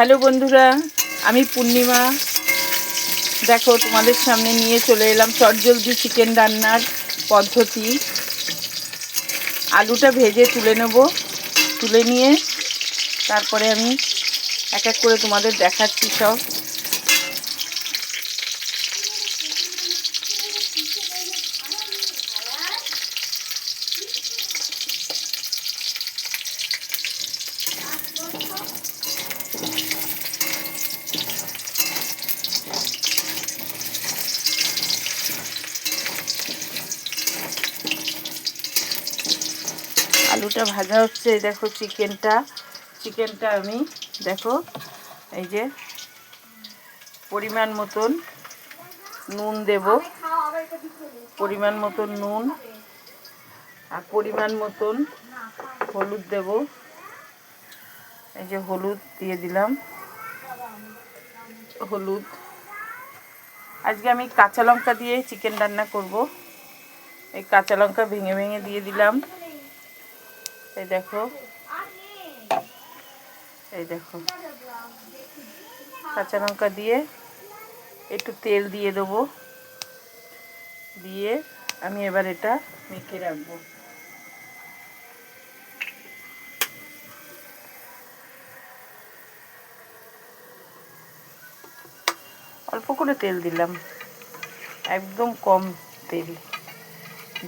Hello বন্ধুরা, আমি পূর্ণিমা। দেখো তোমাদের সামনে নিয়ে চলে এলাম চটজলদি চিকেন রান্নার পদ্ধতি। আলুটা ভেজে তুলে নেব, তুলে নিয়ে তারপরে আমি এক এক করে তোমাদের দেখাচ্ছি সব। আলুটা ভাজা হচ্ছে, দেখো চিকেনটা আমি দেখো এই যে পরিমাণ মতন নুন দেব, পরিমাণ মতন নুন আর পরিমাণ মতন হলুদ দেব। এই যে হলুদ দিয়ে দিলাম, হলুদ। আজকে আমি কাঁচা লঙ্কা দিয়ে চিকেন রান্না করব। এই কাঁচা লঙ্কা ভেঙে ভেঙে দিয়ে দিলাম। এই দেখো কাঁচা লঙ্কা দিয়ে একটু তেল দিয়ে দেবো, দিয়ে আমি এবার এটা মেখে রাখবো। অল্প করে তেল দিলাম, একদম কম তেল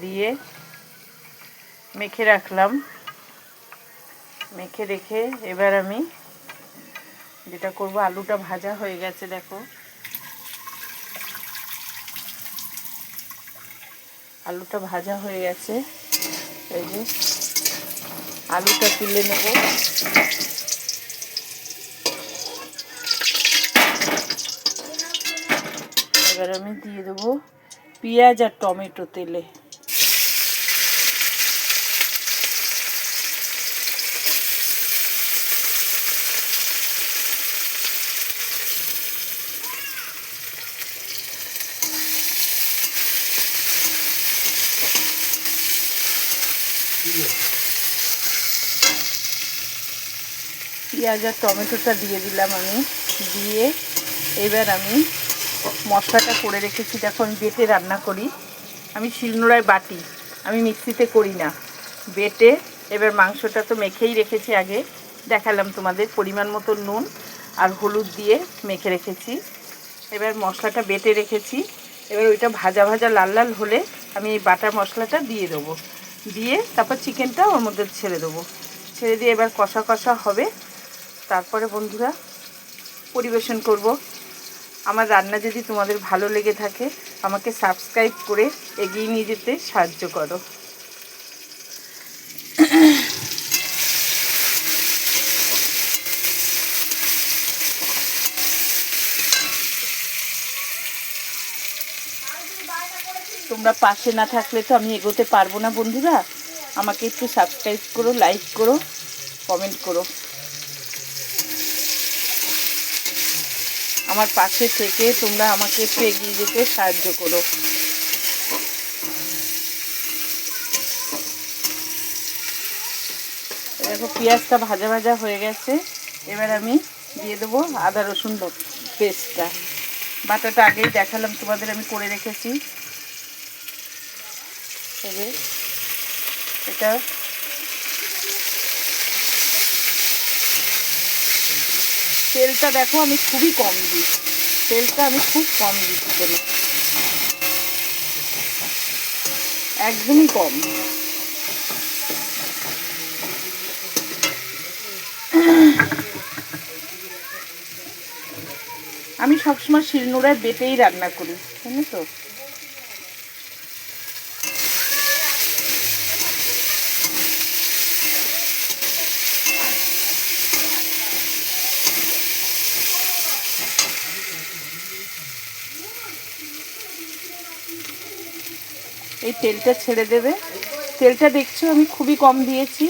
দিয়ে মেখে রাখলাম। মেখে রেখে এবার আমি যেটা করব, আলুটা ভাজা হয়ে গেছে, দেখো আলুটা ভাজা হয়ে গেছে। এই যে আলুটা তুলে নেব। এবার আমি দিয়ে দেবো পেঁয়াজ আর টমেটো তেলে। পেঁয়াজ আর টমেটোটা দিয়ে দিলাম আমি। দিয়ে এবার আমি মশলাটা করে রেখেছি, দেখো আমি বেটে রান্না করি। আমি শিলনোড়ায় বাটি, আমি মিক্সিতে করি না, বেটে। এবার মাংসটা তো মেখেই রেখেছি, আগে দেখালাম তোমাদের। পরিমাণ মতো নুন আর হলুদ দিয়ে মেখে রেখেছি। এবার মশলাটা বেটে রেখেছি। এবার ওইটা ভাজা ভাজা লাল লাল হলে আমি এই বাটা মশলাটা দিয়ে দেবো, দিয়ে তারপর চিকেনটা ওর মধ্যে ছেড়ে দেবো। ছেড়ে দিয়ে এবার কষা কষা হবে। তারপরে বন্ধুরা পরিবেশন করব। আমার রান্না যদি তোমাদের ভালো লেগে থাকে, আমাকে সাবস্ক্রাইব করে এগিয়ে নিয়ে যেতে সাহায্য করো। তোমরা পাশে না থাকলে তো আমি এগোতে পারবো না বন্ধুরা। আমাকে একটু সাবস্ক্রাইব করো, লাইক করো, কমেন্ট করো। আমার পাশে থেকে তোমরা আমাকে একটু এগিয়ে যেতে সাহায্য করো। দেখো পেঁয়াজটা ভাজা ভাজা হয়ে গেছে। এবার আমি দিয়ে দেবো আদা রসুন পেস্টটা। বাটাটা আগেই দেখালাম তোমাদের, আমি করে রেখেছি। এটা তেলটা দেখো আমি খুবই কম দিই, তেলটা আমি খুব কম দিই চিকেনে, একদমই কম। আমি সবসময় শিলনোড়ায় বেটেই রান্না করি, জানো তো। এই তেলটা ছেড়ে দেবে। তেলটা দেখছো আমি খুবই কম দিয়েছি।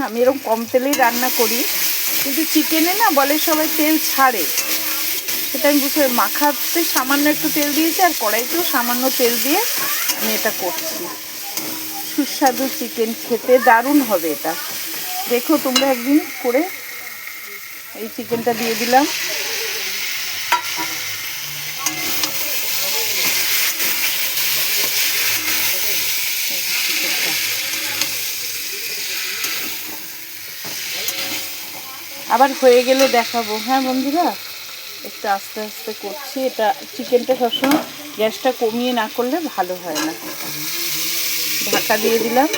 আমি এরকম কম তেলেই রান্না করি, কিন্তু চিকেনে না বলে সবাই তেল ছাড়ে, সেটা আমি বুঝতে। মাখাতে সামান্য একটু তেল দিয়েছি আর কড়াইতেও সামান্য তেল দিয়ে আমি এটা করছি। সুস্বাদু চিকেন খেতে দারুণ হবে এটা, দেখো তোমরা একদিন করে। এই চিকেনটা দিয়ে দিলাম। আবার হয়ে গেলে দেখাবো। হ্যাঁ বন্ধুরা, একটু আস্তে আস্তে করছি। এটা চিকেনটা সবসময় গ্যাসটা কমিয়ে না করলে ভালো হয় না। ঢাকা দিয়ে দিলাম।